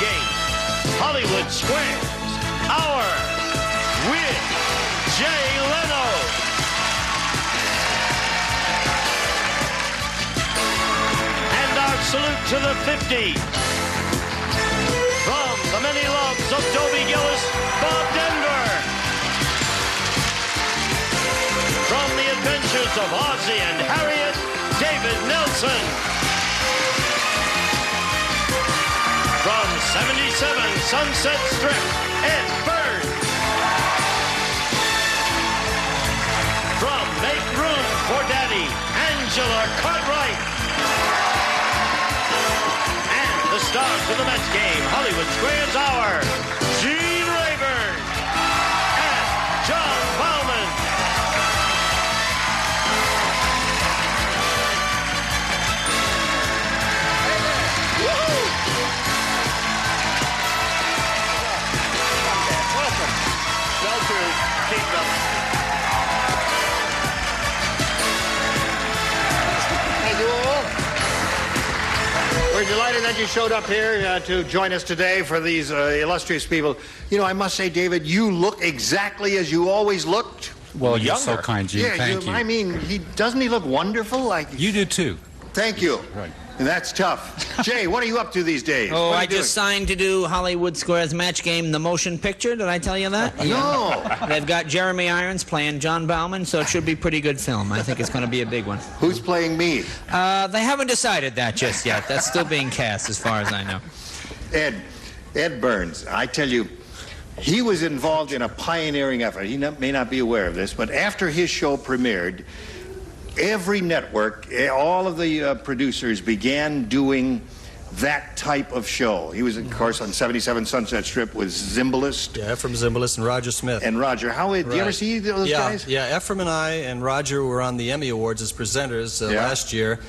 game, Hollywood Squares, Hour with Jay Leno. And our salute to the 50. From the many loves of Dobie Gillis, Bob Denver. From the adventures of Ozzie and Harriet, David Nelson. From 77 Sunset Strip, Ed Burns. From Make Room for Daddy, Angela Cartwright. And the stars of the Mets game, Hollywood Squares Hour, Gene Rayburn and John Bauman. Thank you all. We're delighted that you showed up here to join us today for these illustrious people. You know, I must say, David, you look exactly as you always looked. Well, you're so kind, Gene. Yeah, Thank you. I mean, doesn't he look wonderful? Like You do too. Thank you. Right. And that's tough. Jay, what are you up to these days? Oh, What are I you doing? just signed to do Hollywood Squares match game, the motion picture. Did I tell you that? No. They've got Jeremy Irons playing John Bauman, so it should be pretty good film. I think it's going to be a big one. Who's playing me? They haven't decided that just yet. That's still being cast, as far as I know. Ed Burns. I tell you, he was involved in a pioneering effort. He may not be aware of this, but after his show premiered, every network, all of the producers began doing that type of show. He was, of course, on 77 Sunset Strip with Zimbalist. Yeah, Ephraim Zimbalist and Roger Smith. And Roger. Did you ever see those guys? Yeah, Ephraim and I and Roger were on the Emmy Awards as presenters last year.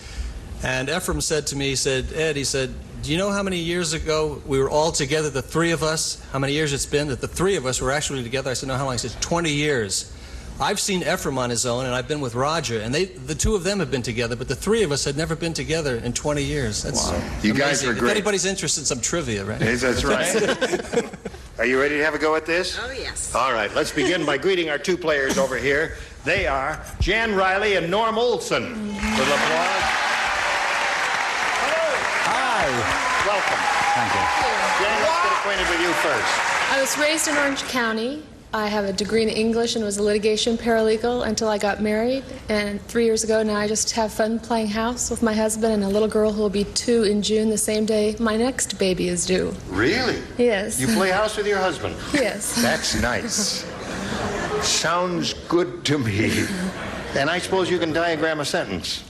And Ephraim said to me, he said, Ed, he said, do you know how many years ago we were all together, the three of us? How many years it's been that the three of us were actually together? I said, no, how long? He said, 20 years. I've seen Ephraim on his own, and I've been with Roger, and the two of them have been together, but the three of us had never been together in 20 years. That's Wow. You guys amazing. are great. If anybody's interested in some trivia, right? Yes, that's right. Are you ready to have a go at this? Oh, yes. All right, let's begin by greeting our two players over here. They are Jan Riley and Norm Olson. With applause. Hello. Hi. Welcome. Thank you. Jan, let's get acquainted with you first. I was raised in Orange County. I have a degree in English and was a litigation paralegal until I got married. And 3 years ago now I just have fun playing house with my husband and a little girl who will be 2 in June, the same day my next baby is due. Really? Yes. You play house with your husband? Yes. That's nice. Sounds good to me. And I suppose you can diagram a sentence.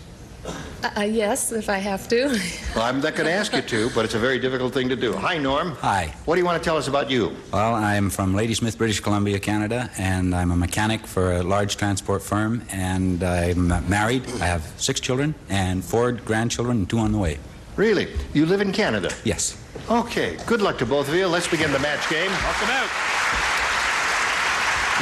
Yes, if I have to. Well, I'm not going to ask you to, but it's a very difficult thing to do. Hi, Norm. Hi. What do you want to tell us about you? Well, I'm from Ladysmith, British Columbia, Canada, and I'm a mechanic for a large transport firm, and I'm married. I have 6 children and 4 grandchildren and 2 on the way. Really? You live in Canada? Yes. Okay. Good luck to both of you. Let's begin the match game. Welcome out.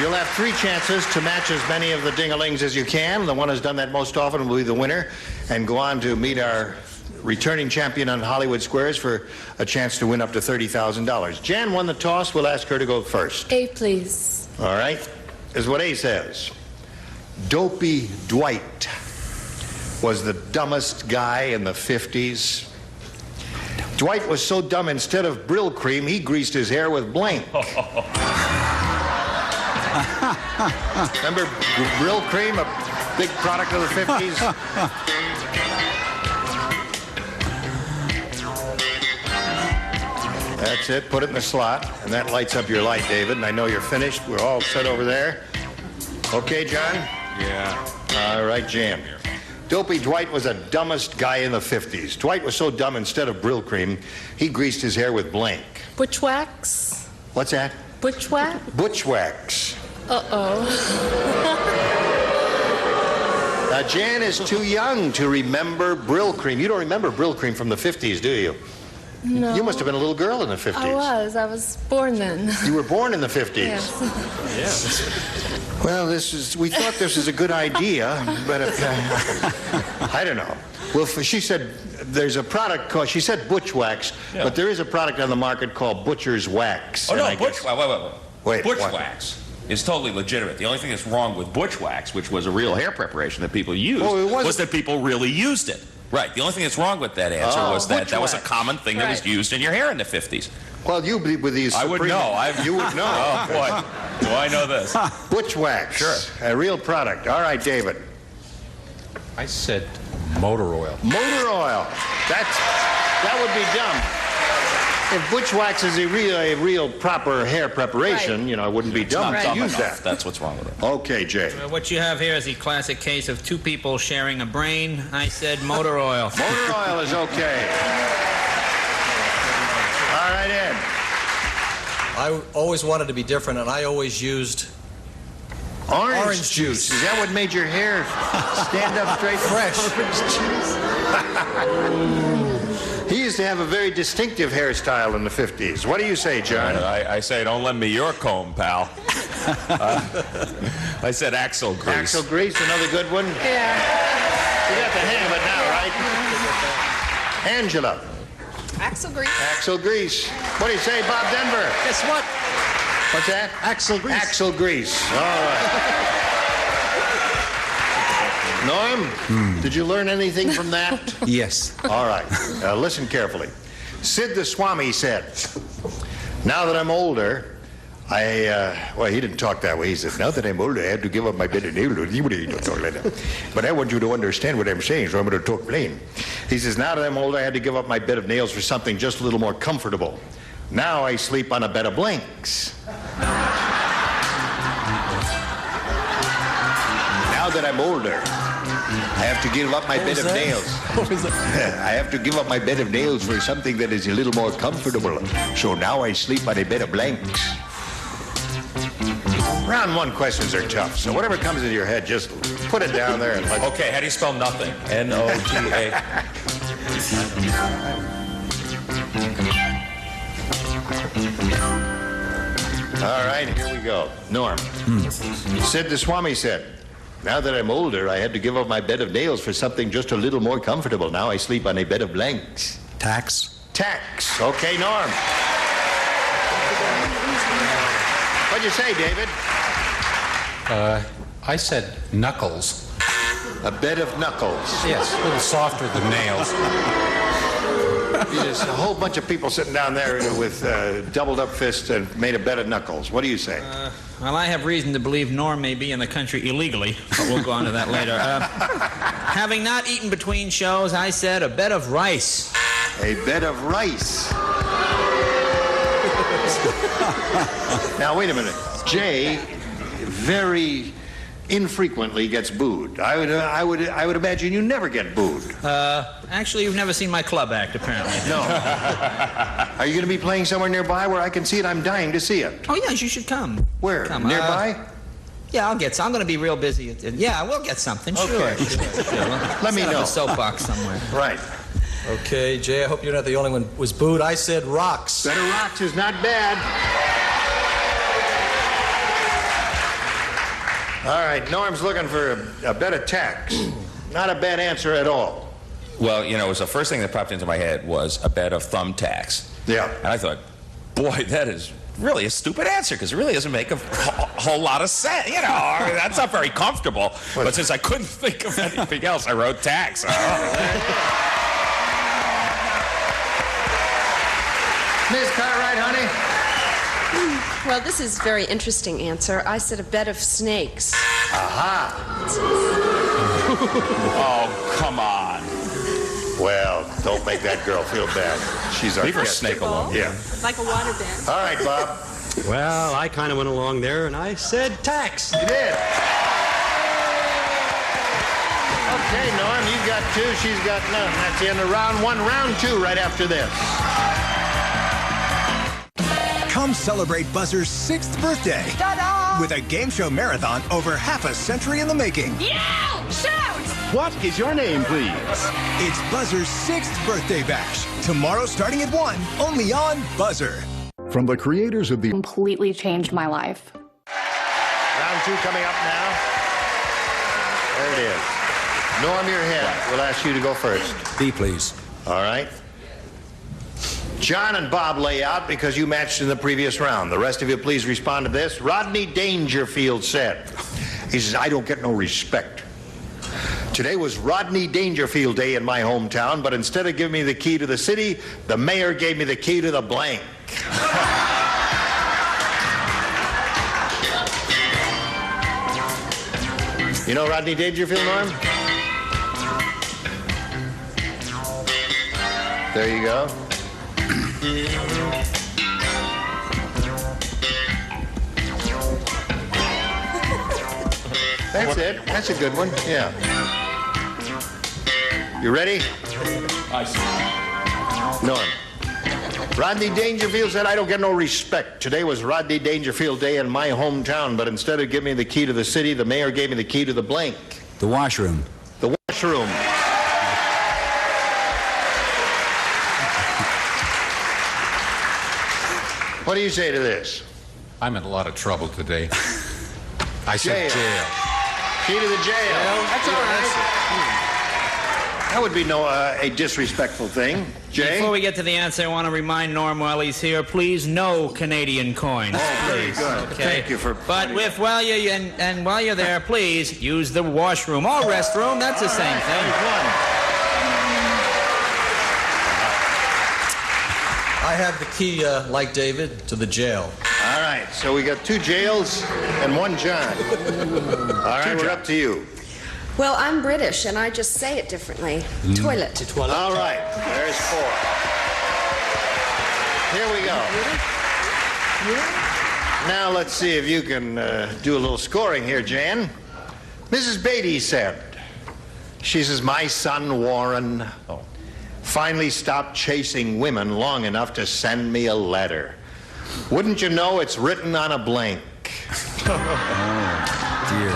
You'll have 3 chances to match as many of the ding-a-lings as you can. The one who's done that most often will be the winner and go on to meet our returning champion on Hollywood Squares for a chance to win up to $30,000. Jan won the toss. We'll ask her to go first. A, please. All right. This is what A says. Dopey Dwight was the dumbest guy in the 50s. Dwight was so dumb, instead of Brill cream, he greased his hair with blank. Remember Brill cream, a big product of the 50s? That's it. Put it in the slot, and that lights up your light, David. And I know you're finished. We're all set over there. Okay, John? Yeah. All right, Jan. Dopey Dwight was the dumbest guy in the 50s. Dwight was so dumb, instead of Brill cream, he greased his hair with blank. Butchwax? What's that? Butchwax? Butchwax. Uh-oh. Now, Jan is too young to remember Brill cream. You don't remember Brill cream from the 50s, do you? No. You must have been a little girl in the 50s. I was born then. You were born in the 50s. Yes. Well, we thought this was a good idea, but I don't know. Well, she said there's a product called, she said Butch Wax, but there is a product on the market called Butcher's Wax. Oh, no, Butch, Wait, Butch what? Wax is totally legitimate. The only thing that's wrong with Butch Wax, which was a real hair preparation that people used, was that people really used it. Right. The only thing that's wrong with that answer was that that was a common thing that was used in your hair in the 50s. Well, you with these... I would know. You would know. Oh, boy. Do I know this? Butch Wax. Sure. A real product. All right, David. I said motor oil. Motor oil. That would be dumb. If Butch Wax is a real proper hair preparation, you know, it wouldn't be dumb to use that. That's what's wrong with it. Okay, Jay. What you have here is the classic case of two people sharing a brain. I said motor oil. Motor oil is okay. All right, Ed. I always wanted to be different, and I always used Orange juice. Is that what made your hair stand up straight? fresh. He used to have a very distinctive hairstyle in the 50s. What do you say, John? I say, don't lend me your comb, pal. I said Axle Grease. Axle Grease, another good one. Yeah. You got the hang of it now, right? Angela. Axle Grease. Axle Grease. What do you say, Bob Denver? Guess what? What's that? Axle Grease. Axle Grease. All right. Norm, did you learn anything from that? Yes. All right. Listen carefully. Sid the Swami said, now that I'm older, well, he didn't talk that way. He said, now that I'm older, I have to give up my bed and nails. But I want you to understand what I'm saying, so I'm going to talk plain. He says, now that I'm older, I had to give up my bed of nails for something just a little more comfortable. Now I sleep on a bed of blanks. Now that I'm older, I have to give up my bed of nails. I have to give up my bed of nails for something that is a little more comfortable. So now I sleep on a bed of blanks. Round one questions are tough, so whatever comes into your head, just put it down there and let Okay, how do you spell nothing? N-O-T-A. All right, here we go. Norm. Sid the Swami said, now that I'm older, I had to give up my bed of nails for something just a little more comfortable. Now I sleep on a bed of blanks. Tax. Tax. Okay, Norm. What'd you say, David? I said knuckles. A bed of knuckles. Yes, a little softer than nails. There's a whole bunch of people sitting down there with doubled up fists and made a bed of knuckles. What do you say? Well, I have reason to believe Norm may be in the country illegally, but we'll go on to that later. Having not eaten between shows, I said a bed of rice. A bed of rice. Now, wait a minute. Jay very infrequently gets booed. I would imagine you never get booed. Actually, you've never seen my club act, apparently. No. Are you going to be playing somewhere nearby where I can see it? I'm dying to see it. Oh, yes, you should come. Where? Come, Nearby? Yeah, I'll get some. I'm going to be real busy. Yeah, we'll get something. Okay. Sure. Let me Set up know. a soapbox somewhere. Right. Okay, Jay, I hope you're not the only one who was booed. I said rocks. Better rocks is not bad. All right, Norm's looking for a bed of tax. Not a bad answer at all. Well, you know, it was the first thing that popped into my head was a bed of thumbtacks. Yeah. And I thought, boy, that is really a stupid answer because it really doesn't make a whole lot of sense. You know, I mean, that's not very comfortable. But since I couldn't think of anything else, I wrote tax. Ms. Cartwright, honey? Well, this is a very interesting answer. I said a bed of snakes. Aha. Oh, come on. Well, don't make that girl feel bad. She's our Leave her guest. snake alone. Yeah. Like a water bed. All right, Bob. Well, I kind of went along there, and I said tax. You did. Okay, Norm, you've got two, she's got none. That's the end of round one. Round two right after this. Come celebrate Buzzer's 6th birthday with a game show marathon over half a century in the making. Yeah! Shout! What is your name, please? It's Buzzer's 6th birthday bash Tomorrow starting at 1, only on Buzzer. From the creators of the... Completely changed my life. Round 2 coming up now. There it is. Norm, your head. We'll ask you to go first. B, please. All right. John and Bob lay out because you matched in the previous round. The rest of you, please respond to this. Rodney Dangerfield said, he says, I don't get no respect. Today was Rodney Dangerfield Day in my hometown, but instead of giving me the key to the city, the mayor gave me the key to the blank. You know Rodney Dangerfield, Norm? There you go. That's it. That's a good one. Yeah. You ready? I see. Norm. Rodney Dangerfield said, I don't get no respect. Today was Rodney Dangerfield Day in my hometown, but instead of giving me the key to the city, the mayor gave me the key to the blank. The washroom. The washroom. What do you say to this? I'm in a lot of trouble today. I Jail. said jail. Key to the jail. That's all right. That would be a disrespectful thing. Jay? Before we get to the answer, I want to remind Norm while he's here, please, no Canadian coins. Oh, very good. Okay. Thank you for... But while you're there, please use the washroom or restroom. That's the same thing. I have the key, like David, to the jail. All right, so we got 2 jails and 1 John. All right, we're up to you. Well, I'm British, and I just say it differently. Toilet. All right, there's 4. Here we go. Now let's see if you can do a little scoring here, Jan. Mrs. Beatty said, she says, my son Warren finally stopped chasing women long enough to send me a letter. Wouldn't you know it's written on a blank? Oh, dear.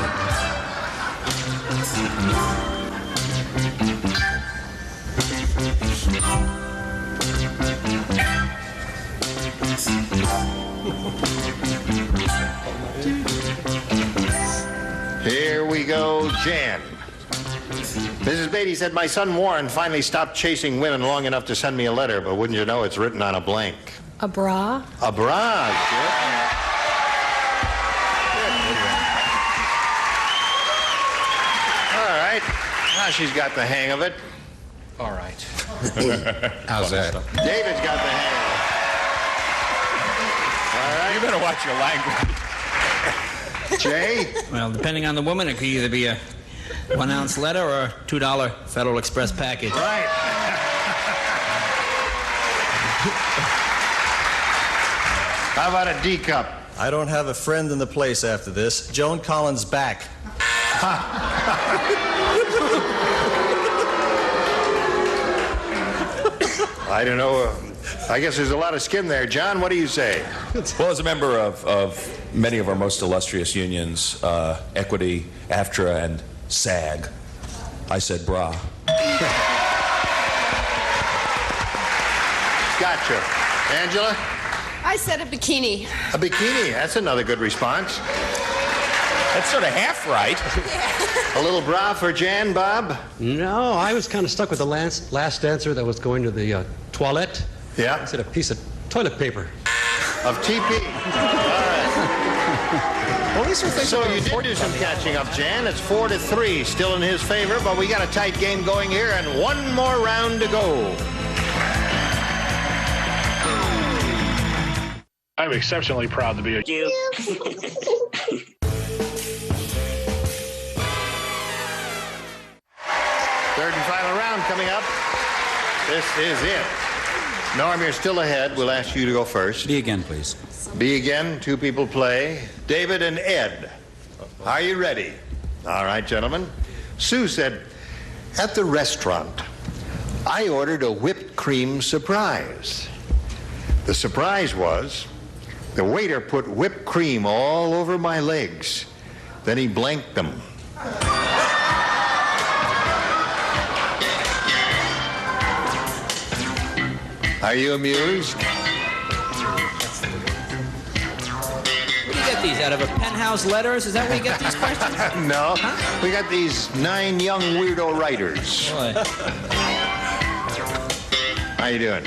Here we go, Jan. Mrs. Beatty said, my son Warren finally stopped chasing women long enough to send me a letter, but wouldn't you know it's written on a blank? A bra? A bra. All right. Now she's got the hang of it. All right. How's that? David's got the hang of it. All right. You better watch your language. Jay? Well, depending on the woman, it could either be a 1-ounce letter or a $2 Federal Express package. Right. How about a D cup? I don't have a friend in the place after this. Joan Collins back. I don't know. I guess there's a lot of skin there. John, what do you say? Well, as a member of many of our most illustrious unions, Equity, AFTRA, and SAG, I said bra. Gotcha. Angela? I said a bikini. A bikini. That's another good response. That's sort of half right. A little bra for Jan, Bob? No, I was kind of stuck with the last answer that was going to the toilet. Yeah. I said a piece of toilet paper. Of TP. All right. Well, at least we're thinking So about you did do some catching up, Jan. It's 4-3, still in his favor, but we got a tight game going here, and one more round to go. I'm exceptionally proud to be a... Third and final round coming up. This is it. Norm, you're still ahead. We'll ask you to go first. B again, please. B again. 2 people play. David and Ed. Are you ready? All right, gentlemen. Sue said, at the restaurant, I ordered a whipped cream surprise. The surprise was the waiter put whipped cream all over my legs. Then he blanked them. Are you amused? Where do you get these? Out of a penthouse letters? Is that where you get these questions? No. We got these 9 young weirdo writers. Boy. How you doing?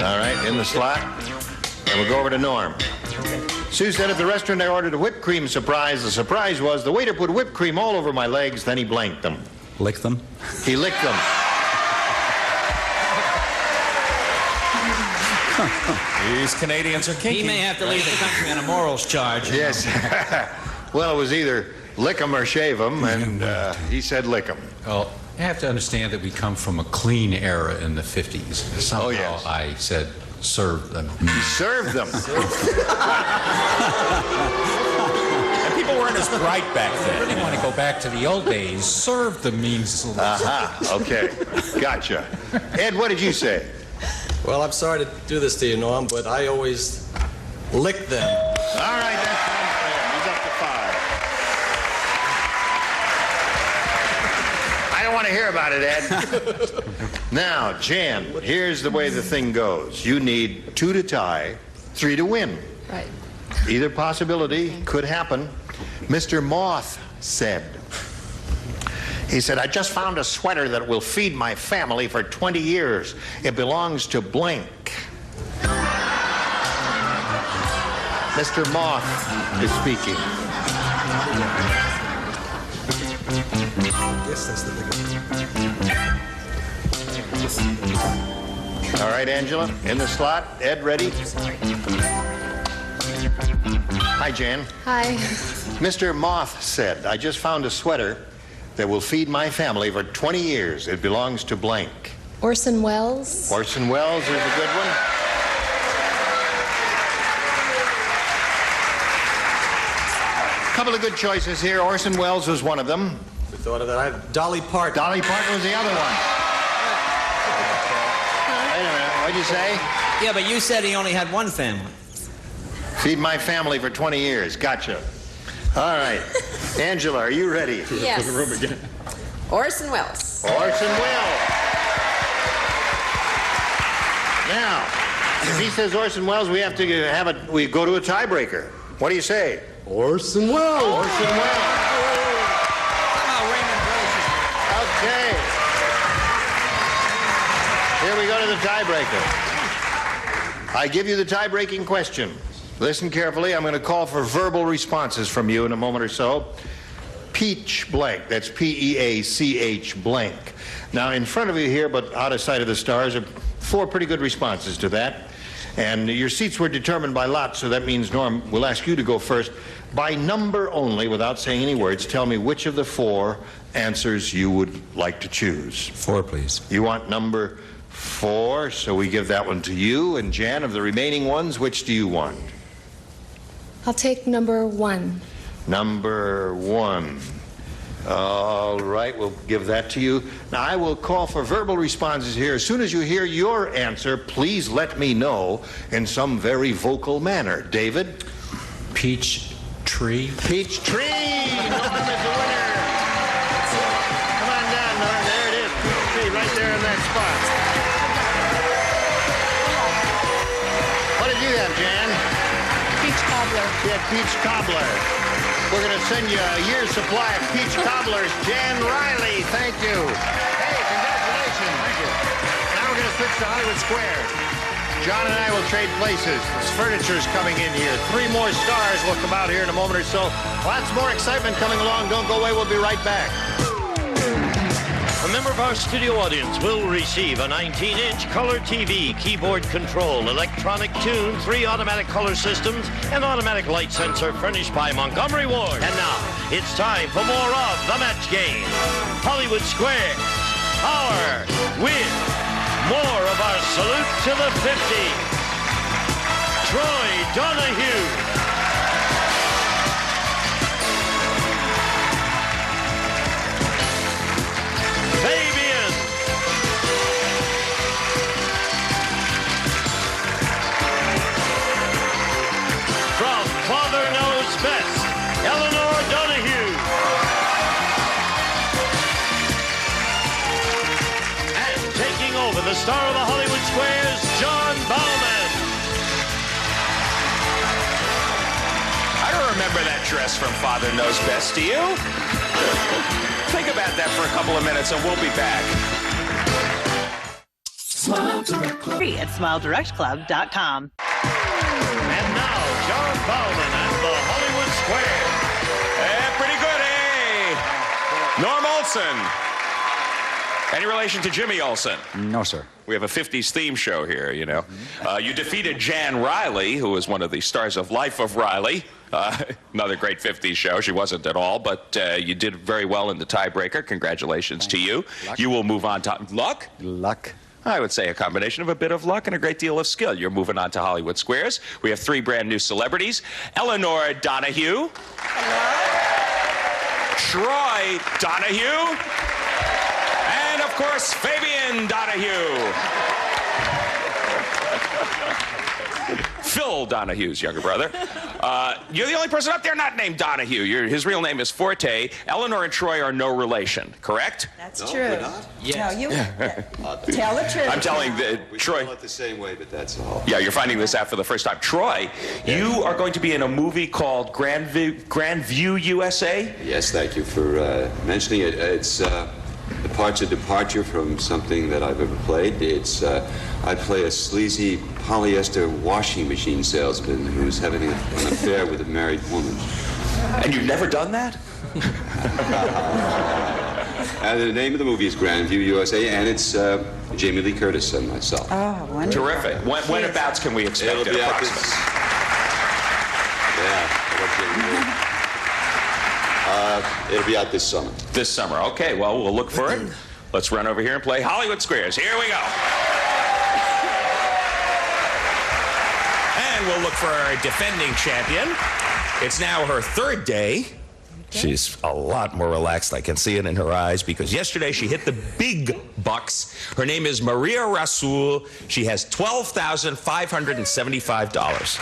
All right, in the slot. And we'll go over to Norm. Sue said at the restaurant I ordered a whipped cream surprise. The surprise was the waiter put whipped cream all over my legs, then he blanked them. Lick them? He licked them. These Canadians are kinky. He may have to leave the country on a morals charge. Yes. Well, it was either lick 'em or shave 'em, and he said lick 'em. Well, you have to understand that we come from a clean era in the 50s. Somehow yes. I said serve them. He served them. And people weren't as bright back then. I really want to go back to the old days. Serve them means... Okay. Gotcha. Ed, what did you say? Well, I'm sorry to do this to you, Norm, but I always lick them. All right, that's unfair. He's up to 5. I don't want to hear about it, Ed. Now, Jan, here's the way the thing goes. You need 2 to tie, 3 to win. Right. Either possibility could happen. Mr. Moth said, he said, I just found a sweater that will feed my family for 20 years. It belongs to blank. Mr. Moth is speaking. Yes, that's the big one. All right, Angela, in the slot. Ed, ready? Hi, Jan. Hi. Mr. Moth said, I just found a sweater that will feed my family for 20 years. It belongs to blank. Orson Welles. Orson Welles is a good one. Couple of good choices here. Orson Welles was one of them. We thought of that. I have Dolly Parton. Dolly Parton was the other one. Wait a minute. What'd you say? Yeah, but you said he only had one family. Feed my family for 20 years. Gotcha. All right. Angela, are you ready? Yes. Orson Welles. Orson Welles. Now, if he says Orson Welles, we have to we go to a tiebreaker. What do you say? Orson Welles. Orson Welles. Okay. Here we go to the tiebreaker. I give you the tie-breaking question. Listen carefully. I'm going to call for verbal responses from you in a moment or so. Peach blank. That's P-E-A-C-H blank. Now, in front of you here, but out of sight of the stars, are 4 pretty good responses to that. And your seats were determined by lot, so that means, Norm, we'll ask you to go first. By number only, without saying any words, tell me which of the 4 answers you would like to choose. 4, please. You want number 4, so we give that one to you. And Jan, of the remaining ones, which do you want? I'll take number 1. Number 1. All right, we'll give that to you. Now, I will call for verbal responses here. As soon as you hear your answer, please let me know in some very vocal manner. David? Peach tree. Peach tree! Norm is the winner. Come on down, Norm. There it is. Peach tree right there in that spot. What did you have, Jan? Peach cobbler. She had peach cobbler. We're going to send you a year's supply of peach cobblers. Jan Riley, thank you. Hey, congratulations. Thank you. Now we're going to switch to Hollywood Square. John and I will trade places. This furniture's coming in here. 3 more stars will come out here in a moment or so. Lots more excitement coming along. Don't go away. We'll be right back. A member of our studio audience will receive a 19-inch color TV, keyboard control, electronic tune, 3 automatic color systems, and automatic light sensor furnished by Montgomery Ward. And now, it's time for more of The Match Game. Hollywood Square, Power, with more of our salute to the 50s. Troy Donahue. Fabian. From Father Knows Best, Eleanor Donahue. And taking over the star of the Hollywood Squares, address from Father Knows Best to you? Think about that for a couple of minutes and we'll be back. Smile Direct Club. Free at SmileDirectClub.com. And now, John Bowman and the Hollywood Square. Pretty good, eh? Norm Olson. Any relation to Jimmy Olsen? No, sir. We have a 50s theme show here, you know. You defeated Jan Riley, who was one of the stars of Life of Riley. Another great 50s show. She wasn't at all, but you did very well in the tiebreaker. Congratulations to you. Luck. You will move on to... Luck? Luck. I would say a combination of a bit of luck and a great deal of skill. You're moving on to Hollywood Squares. We have 3 brand new celebrities. Eleanor Donahue. Hello. Troy Donahue. And, of course, Fabian Donahue. Phil Donahue's younger brother. You're the only person up there not named Donahue. His real name is Forte. Eleanor and Troy are no relation, correct? That's true. We're not? Yes. No, you tell the truth. I'm telling Troy. We spell it the same way, but that's all. Yeah, you're finding this out for the first time. Troy, you are going to be in a movie called Grand View USA? Yes, thank you for mentioning it. It's a departure from something that I've ever played. It's I play a sleazy polyester washing machine salesman who's having an affair with a married woman. And you've never done that? And the name of the movie is Grand View USA, and it's Jamie Lee Curtis and myself. Oh, wonderful. Terrific. Whenabouts can we expect it? It'll be out this summer. This summer. Okay, well, we'll look for it. Let's run over here and play Hollywood Squares. Here we go. And we'll look for our defending champion. It's now her 3rd day. She's a lot more relaxed. I can see it in her eyes because yesterday she hit the big bucks. Her name is Maria Rasul. She has $12,575.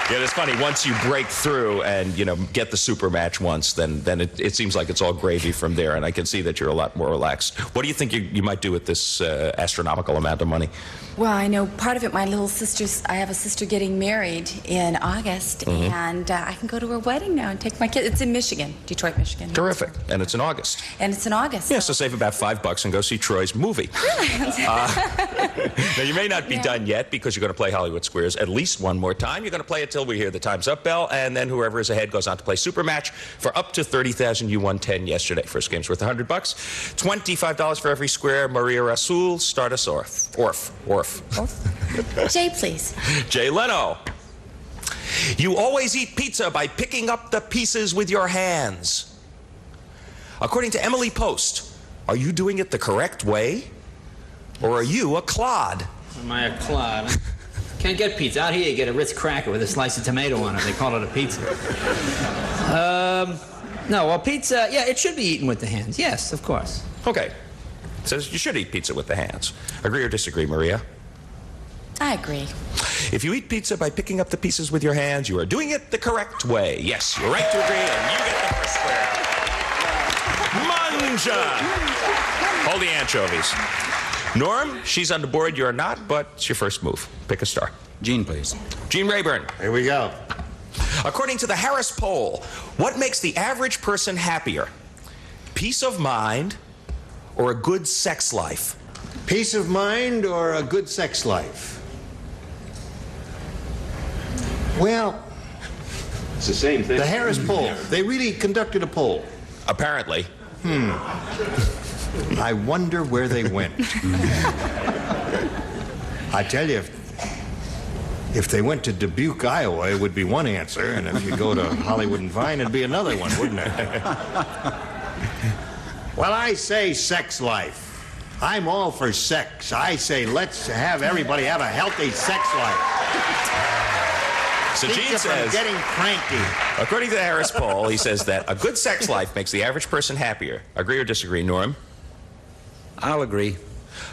Yeah, it's funny. Once you break through and, get the super match once, then it seems like it's all gravy from there, and I can see that you're a lot more relaxed. What do you think you might do with this astronomical amount of money? Well, I know part of it, my little sister's, I have a sister getting married in August, and I can go to her wedding now and take my kids. It's in Michigan, Detroit, Michigan. Terrific. And it's in August. And it's in August. Yeah, so save about $5 and go see Troy's movie. Really? Now, you may not be done yet because you're going to play Hollywood Squares at least one more time. You're going to play it till we hear the Time's Up bell, and then whoever is ahead goes on to play Super Match for up to $30,000. You won 10 yesterday. First game's worth $100. $25 for every square. Maria Rasul, start us off. Orf. Jay, please. Jay Leno. You always eat pizza by picking up the pieces with your hands. According to Emily Post, are you doing it the correct way? Or are you a clod? Am I a clod? Can't get pizza. Out here you get a Ritz cracker with a slice of tomato on it. They call it a pizza. No, well, pizza, yeah, it should be eaten with the hands. Yes, of course. Okay. It says you should eat pizza with the hands. Agree or disagree, Maria? I agree. If you eat pizza by picking up the pieces with your hands, you are doing it the correct way. Yes, you're right to agree, and you get the first square. Manja! Hold the anchovies. Norm, she's on the board, you're not, but it's your first move. Pick a star. Gene, please. Gene Rayburn. Here we go. According to the Harris poll, what makes the average person happier? Peace of mind or a good sex life? Peace of mind or a good sex life? Well, it's the same thing. The Harris poll. They really conducted a poll. Apparently. I wonder where they went. I tell you, if they went to Dubuque, Iowa, it would be one answer, and if you go to Hollywood and Vine, it'd be another one, wouldn't it? Well, I say sex life. I'm all for sex. I say let's have everybody have a healthy sex life. So Keep Gene you from says, getting cranky. according to the Harris poll, he says that a good sex life makes the average person happier. Agree or disagree, Norm? I'll agree.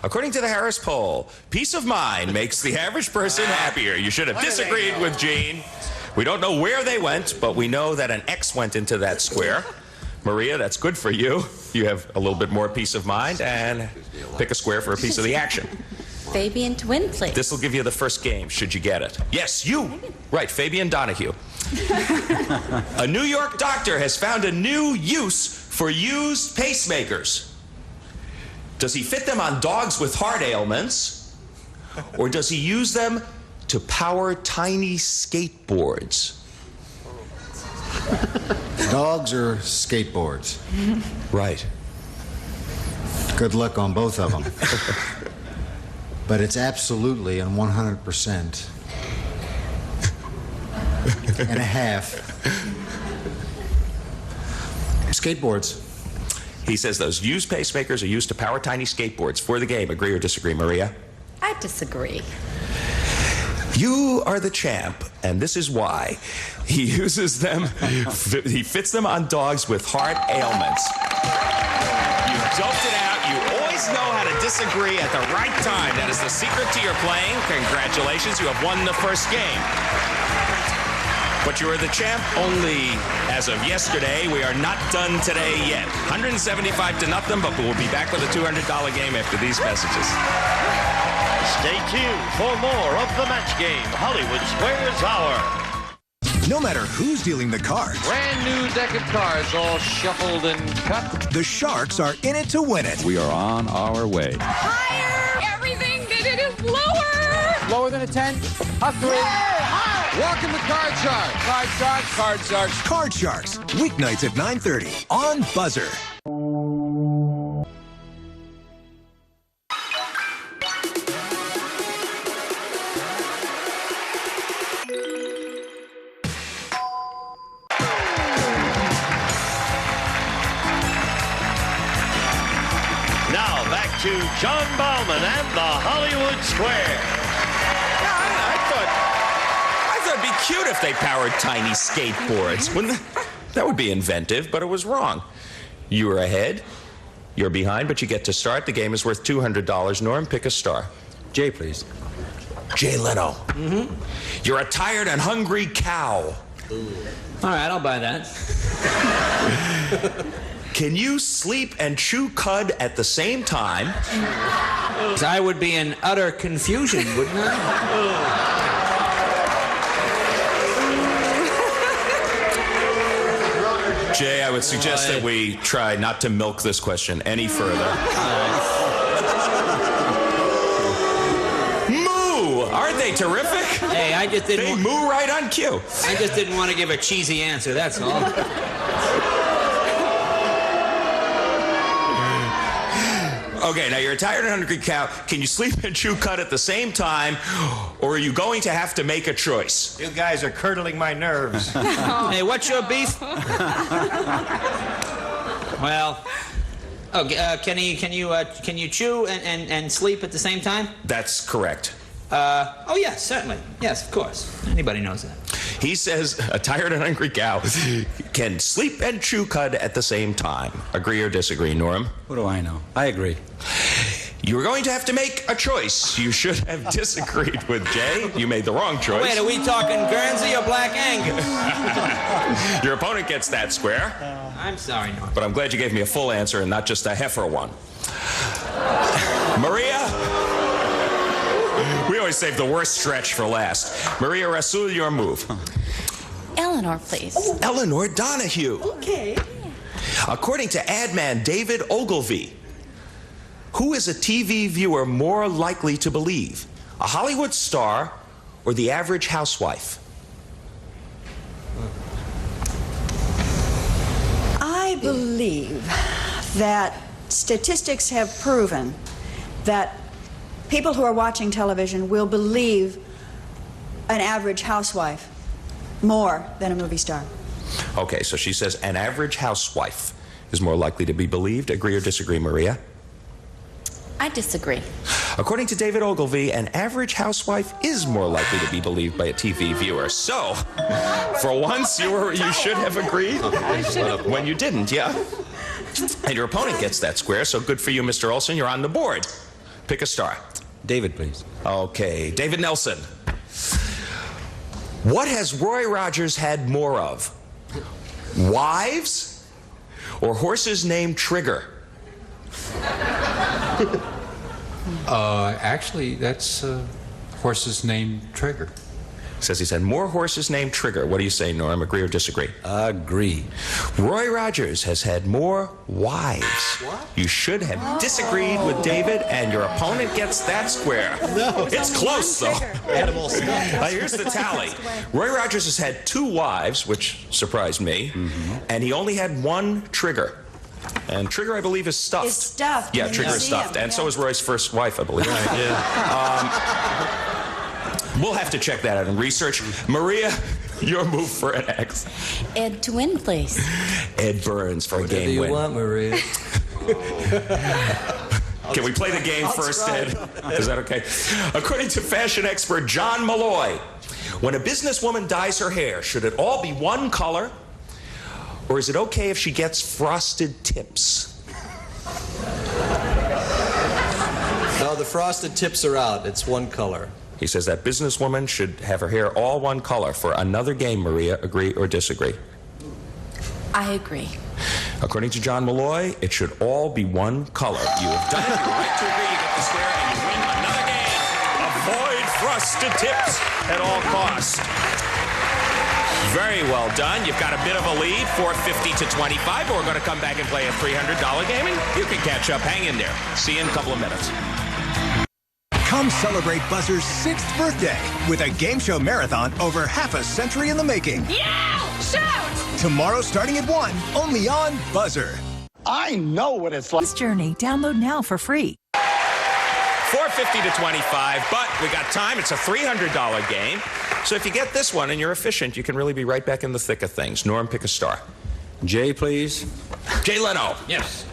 According to the Harris poll, peace of mind makes the average person happier. You should have disagreed with Gene. We don't know where they went, but we know that an X went into that square. Maria, that's good for you. You have a little bit more peace of mind, and pick a square for a piece of the action. Fabian Twinsley. This will give you the first game, should you get it. Yes, you! Right, Fabian Donahue. A New York doctor has found a new use for used pacemakers. Does he fit them on dogs with heart ailments, or does he use them to power tiny skateboards? Dogs or skateboards? Right. Good luck on both of them. But it's absolutely and 100% and a half skateboards. He says those used pacemakers are used to power tiny skateboards. For the game, agree or disagree, Maria? I disagree. You are the champ, and this is why. He uses them, he fits them on dogs with heart ailments. You doped it out. You always know how to disagree at the right time. That is the secret to your playing. Congratulations, you have won the first game. But you are the champ only as of yesterday. We are not done today yet. 175 to nothing, but we'll be back with a $200 game after these messages. Stay tuned for more of the match game, Hollywood Squares Hour. No matter who's dealing the cards. Brand new deck of cards, all shuffled and cut. The Sharks are in it to win it. We are on our way. Higher! Everything that it is lower! Lower than a 10? A 3? Higher! Welcome to Card Sharks. Card Sharks. Card Sharks. Card Sharks. Weeknights at 9:30 on Buzzer. Now back to John Bauman and the Hollywood Square. I thought it'd be cute if they powered tiny skateboards. That would be inventive, but it was wrong. You were ahead, you're behind, but you get to start. The game is worth $200. Norm, pick a star. Jay, please. Jay Leno. Mm-hmm. You're a tired and hungry cow. All right, I'll buy that. Can you sleep and chew cud at the same time? I would be in utter confusion, wouldn't I? Jay, I would suggest that we try not to milk this question any further. Moo! Aren't they terrific? Hey, I just didn't... They moo right on cue. I just didn't want to give a cheesy answer, that's all. Okay, now you're a tired and hungry cow. Can you sleep and chew cud at the same time, or are you going to have to make a choice? You guys are curdling my nerves. Hey, what's your beef? Well, can you chew and sleep at the same time? That's correct. Oh yes, certainly. Yes, of course. Anybody knows that. He says a tired and hungry cow can sleep and chew cud at the same time. Agree or disagree, Norm? What do I know? I agree. You were going to have to make a choice. You should have disagreed with Jay. You made the wrong choice. Wait, are we talking Guernsey or Black Angus? Your opponent gets that square. I'm sorry, Norm. But I'm glad you gave me a full answer and not just a heifer one. Maria? We always save the worst stretch for last. Maria Rasul, your move. Eleanor, please. Eleanor Donahue. Okay. According to ad man David Ogilvy, who is a TV viewer more likely to believe? A Hollywood star or the average housewife? I believe that statistics have proven that people who are watching television will believe an average housewife more than a movie star. Okay, so she says an average housewife is more likely to be believed. Agree or disagree, Maria? I disagree. According to David Ogilvy, an average housewife is more likely to be believed by a TV viewer. So, for once, you should have agreed when you didn't, yeah? And your opponent gets that square, so good for you, Mr. Olson. You're on the board. Pick a star. David, please. Okay, David Nelson. What has Roy Rogers had more of? Wives or horses named Trigger? Actually, that's horse's name Trigger. Says he's had more horses named Trigger. What do you say, Norm? Agree or disagree? Agree. Roy Rogers has had more wives. What? You should have disagreed with David, and your opponent gets that square. No. It's close, though. Animal stuff. Here's the tally. Roy Rogers has had 2 wives, which surprised me, and he only had 1 Trigger. And Trigger, I believe, is stuffed. It's stuffed. Yeah, Trigger is stuffed. And so is Roy's first wife, I believe. Right, yeah. We'll have to check that out in research. Maria, your move for an X. Ed to win, please. Ed Burns for a Whatever game you win. want, Maria. Can we play the game first, Ed? Is that okay? According to fashion expert John Malloy, when a businesswoman dyes her hair, should it all be one color? Or is it okay if she gets frosted tips? No, the frosted tips are out. It's one color. He says that businesswoman should have her hair all one color. For another game, Maria, agree or disagree? I agree. According to John Malloy, it should all be one color. You have done it. You're right to agree. You get the square, and you win another game. Avoid frosted tips at all costs. Very well done. You've got a bit of a lead, 450 to 25, but we're going to come back and play a $300 game, and you can catch up. Hang in there. See you in a couple of minutes. Come celebrate Buzzer's 6th birthday with a game show marathon over half a century in the making. Yeah! Shout! Tomorrow starting at 1, only on Buzzer. I know what it's like. This Journey, download now for free. 450 to 25, but we got time. It's a $300 game. So if you get this one and you're efficient, you can really be right back in the thick of things. Norm, pick a star. Jay, please. Jay Leno. Yes.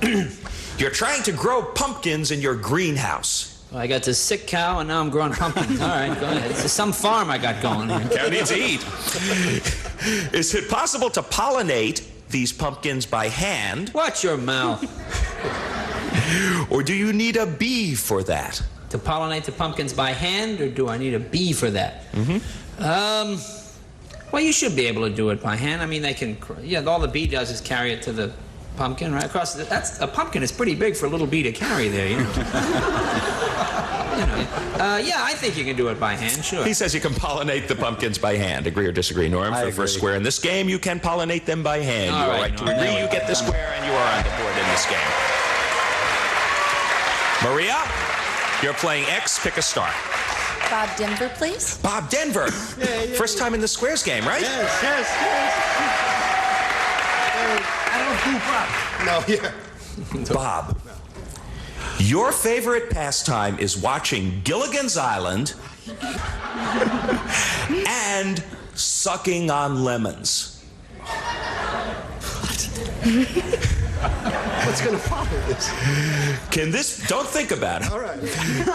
You're trying to grow pumpkins in your greenhouse. Well, I got this sick cow, and now I'm growing pumpkins. All right, go ahead. It's some farm I got going here. Cow needs to eat. Is it possible to pollinate these pumpkins by hand? Watch your mouth. Or do you need a bee for that? To pollinate the pumpkins by hand, or do I need a bee for that? Well, you should be able to do it by hand. I mean, they can. Yeah, all the bee does is carry it to the pumpkin right across. A pumpkin is pretty big for a little bee to carry there, you know. Yeah, I think you can do it by hand, sure. He says you can pollinate the pumpkins by hand. Agree or disagree, Norm? For the first square in this game, you can pollinate them by hand. You are right to agree. You get the square, and you are on the board in this game. Maria, you're playing X. Pick a star. Bob Denver, please. Bob Denver. Yeah. First time in the squares game, right? Yes. I don't do Bob. No, yeah. Bob. Your favorite pastime is watching Gilligan's Island and sucking on lemons. What's going to follow this? Can this, don't think about it. All right.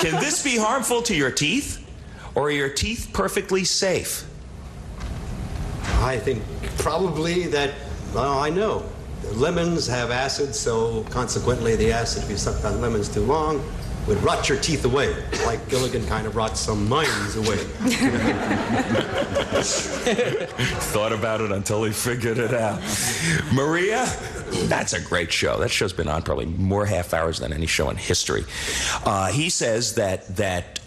Can this be harmful to your teeth, or are your teeth perfectly safe? I think probably that, well, I know. Lemons have acid, so consequently the acid, if you sucked on lemons too long, would rot your teeth away, like Gilligan kind of rots some minds away. Thought about it until he figured it out. Maria, that's a great show. That show's been on probably more half hours than any show in history. He says that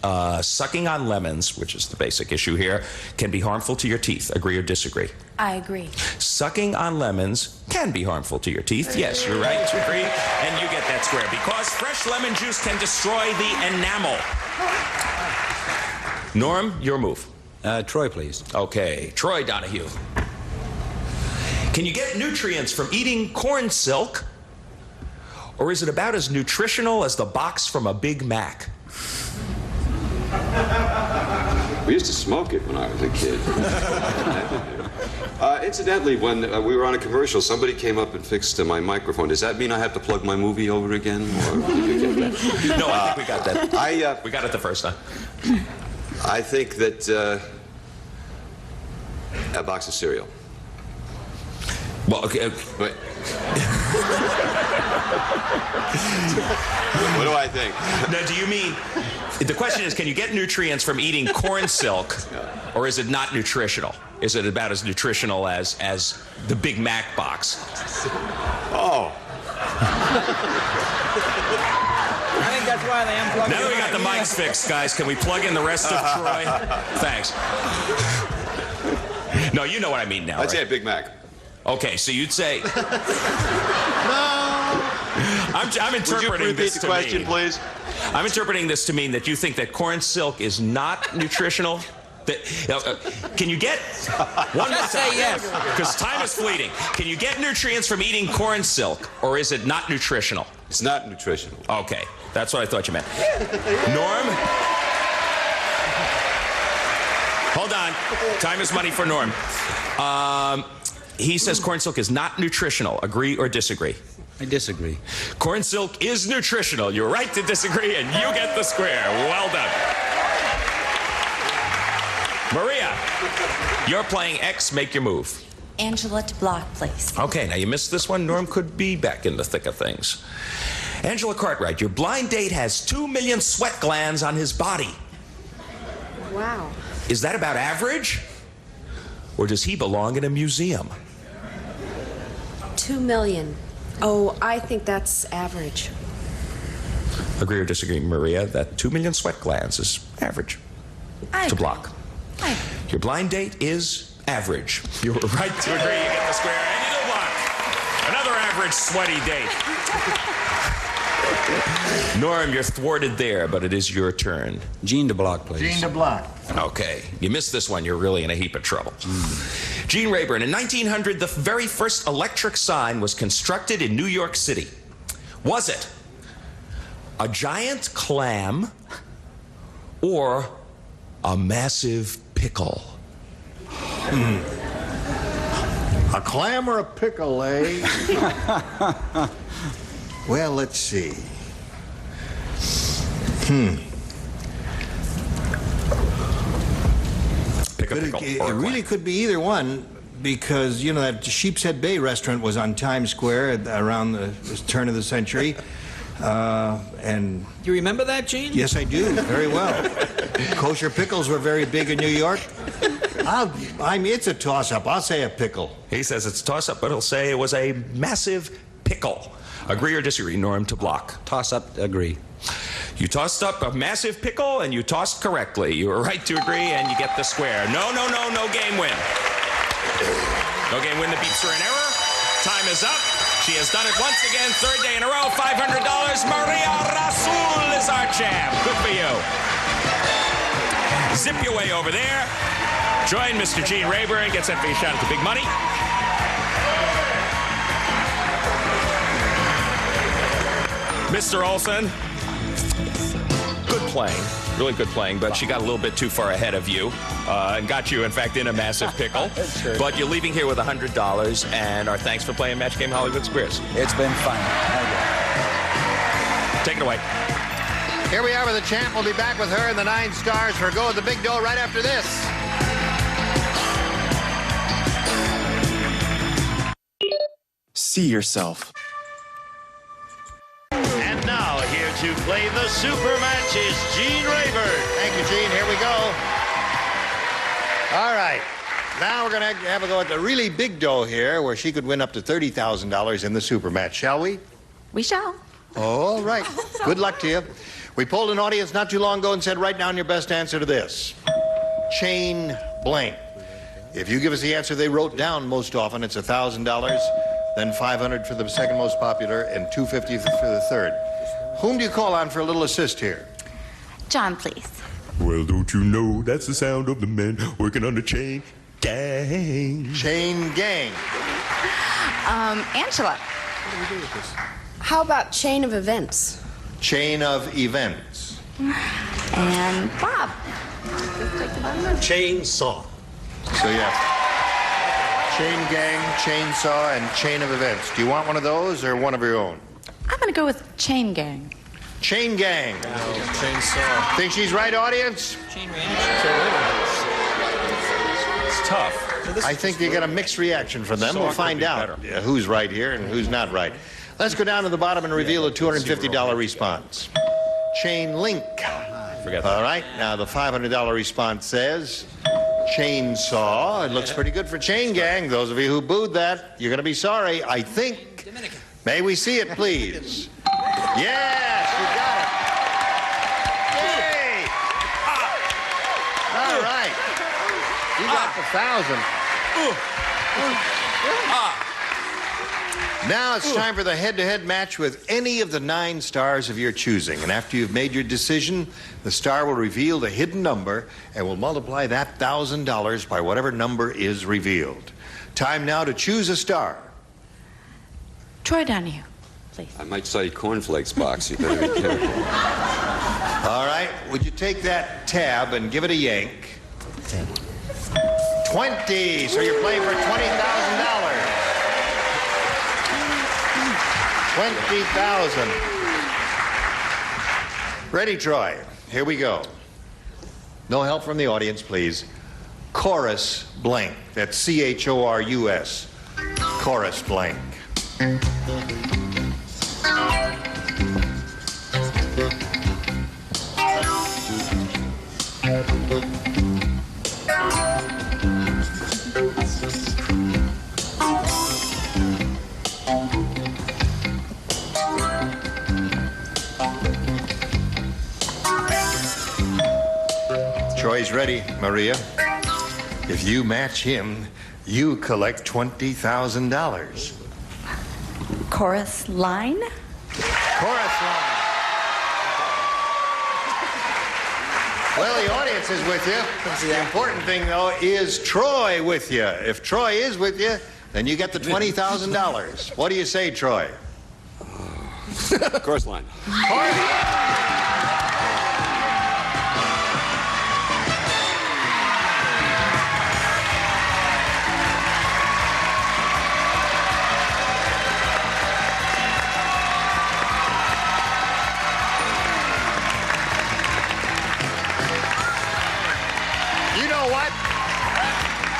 sucking on lemons, which is the basic issue here, can be harmful to your teeth. Agree or disagree? I agree. Sucking on lemons can be harmful to your teeth. Yes, you're right to agree. And you get that square because fresh lemon juice can destroy the enamel. Norm, your move. Troy, please. Okay, Troy Donahue. Can you get nutrients from eating corn silk? Or is it about as nutritional as the box from a Big Mac? We used to smoke it when I was a kid. Incidentally, when we were on a commercial, somebody came up and fixed my microphone. Does that mean I have to plug my movie over again? Or did you get that? No, I think we got that. We got it the first time. I think that a box of cereal. Well, okay. But what do I think? Now, do you mean, the question is, can you get nutrients from eating corn silk, or is it not nutritional? Is it about as nutritional as the Big Mac box? Oh. I think that's why they unplugged Now that we got the mics fixed, guys, can we plug in the rest of Troy? Thanks. No, you know what I mean now. I'd say a Big Mac. Okay, so you'd say. No. I'm interpreting Would you repeat this the to question, mean, please? I'm interpreting this to mean that you think that corn silk is not nutritional. Can you get one more Just time? say yes. Because time is fleeting. Can you get nutrients from eating corn silk, or is it not nutritional? It's not nutritional. Okay, that's what I thought you meant. Norm? Hold on. Time is money for Norm. He says corn silk is not nutritional. Agree or disagree? I disagree. Corn silk is nutritional. You're right to disagree, and you get the square. Well done. Maria, you're playing X. Make your move. Angela to block, please. Okay, now you missed this one. Norm could be back in the thick of things. Angela Cartwright, your blind date has 2 million sweat glands on his body. Wow. Is that about average? Or does he belong in a museum? 2 million. Oh, I think that's average. Agree or disagree, Maria, that 2 million sweat glands is average to block? Your blind date is average. You were right to agree. You get the square and you do block. Another average sweaty date. Norm, you're thwarted there, but it is your turn. Gene to block, please. Gene to block. Okay. You missed this one. You're really in a heap of trouble. Gene Rayburn, in 1900, the very first electric sign was constructed in New York City. Was it a giant clam or a massive pickle? A clam or a pickle, eh? Well, let's see. Pick a pickle. It really could be either one, because, you know, that Sheep's Head Bay restaurant was on Times Square around the turn of the century. And you remember that, Gene? Yes, I do, very well. Kosher pickles were very big in New York. It's a toss-up. I'll say a pickle. He says it's a toss-up, but he'll say it was a massive pickle. Agree or disagree, Norm, to block? Toss-up, agree. You tossed up a massive pickle, and you tossed correctly. You were right to agree, and you get the square. No game win. No game win. The beeps are in error. Time is up. She has done it once again, third day in a row. $500. Maria Rasul is our champ. Good for you. Zip your way over there. Join Mr. Gene Rayburn. Get set for your shot at the big money. Mr. Olson, good playing, really good playing, but she got a little bit too far ahead of you and got you, in fact, in a massive pickle. Sure. But you're leaving here with $100, and our thanks for playing Match Game Hollywood Squares. It's been fun. Take it away. Here we are with the champ. We'll be back with her and the 9 stars for a go at the big dough right after this. See yourself. And now, here to play the super match is Gene Rayburn. Thank you, Gene. Here we go. All right. Now we're going to have a go at the really big dough here, where she could win up to $30,000 in the super match, shall we? We shall. All right. Good luck to you. We polled an audience not too long ago and said, write down your best answer to this. Chain blank. If you give us the answer they wrote down most often, it's $1,000, then $500 for the second most popular, and $250 for the third. Whom do you call on for a little assist here? John, please. Well, don't you know that's the sound of the men working on the chain gang? Chain gang. Angela. What do we do with this? How about chain of events? Chain of events. And Bob. Chainsaw. So yeah. Chain gang, chainsaw, and chain of events. Do you want one of those or one of your own? I'm going to go with chain gang. Chain gang. Chainsaw. Think she's right, audience? Chain It's tough. I think you get a mixed reaction from them. We'll find out who's right here and who's not right. Let's go down to the bottom and reveal a $250 response. Chain link. Forget that. All right. Now the $500 response says chainsaw. It looks pretty good for chain gang. Those of you who booed that, you're going to be sorry. I think. May we see it, please? Yes, you got it. Yay! All right. You got the 1,000. Now it's time for the head-to-head match with any of the 9 stars of your choosing. And after you've made your decision, the star will reveal the hidden number and will multiply that $1,000 by whatever number is revealed. Time now to choose a star. Troy Donahue, please. I might say cornflakes box. You better be careful. All right. Would you take that tab and give it a yank? 20. So you're playing for $20,000. 20,000. Ready, Troy? Here we go. No help from the audience, please. Chorus blank. That's C-H-O-R-U-S. Chorus blank. Troy's ready, Maria. If you match him, you collect $20,000. Chorus line? Chorus line. Well, the audience is with you. The important thing, though, is Troy with you. If Troy is with you, then you get the $20,000. What do you say, Troy? Chorus line.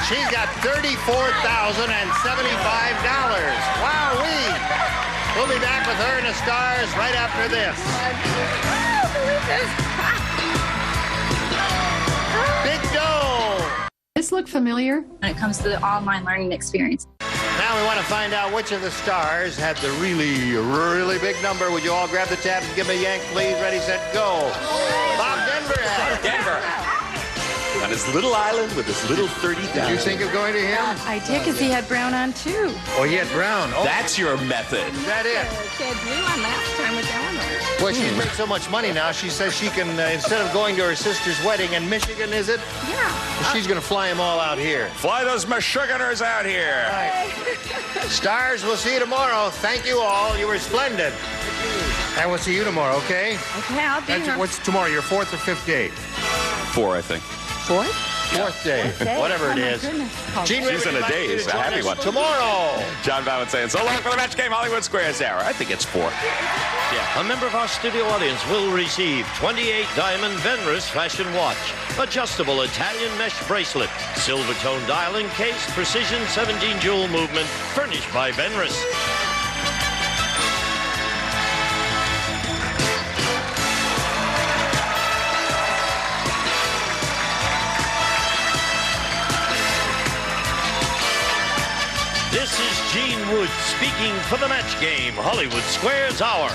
She's got $34,075. Wowee! We'll be back with her and the stars right after this. Big dough! This look familiar when it comes to the online learning experience. Now we want to find out which of the stars had the really, really big number. Would you all grab the tabs and give me a yank, please? Ready, set, go. Bob Denver had it. Denver. On his little island with his little 30,000. Did you think of going to him? I did, because he had brown on, too. Oh, he had brown. Oh. That's your method. Is that it? She had blue on last time with Eleanor. Well, she's made so much money now, she says she can, instead of going to her sister's wedding in Michigan, is it? Yeah. She's going to fly them all out here. Fly those Michiganers out here. Right. Stars, we'll see you tomorrow. Thank you all. You were splendid. And we'll see you tomorrow, okay? Okay, I'll be here. What's tomorrow, your 4th or 5th day? 4, I think. 4th? 4th day. Whatever it is. Gene, She's in a daze. A happy one. Tomorrow. John Bowen saying, so long for the Match Game Hollywood Squares Hour. I think it's 4. Yeah. A member of our studio audience will receive 28 diamond Venris fashion watch, adjustable Italian mesh bracelet, silver tone dialing case, precision 17 jewel movement, furnished by Venris. This is Gene Wood speaking for the Match Game Hollywood Squares Hour.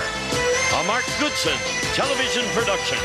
A Mark Goodson television production.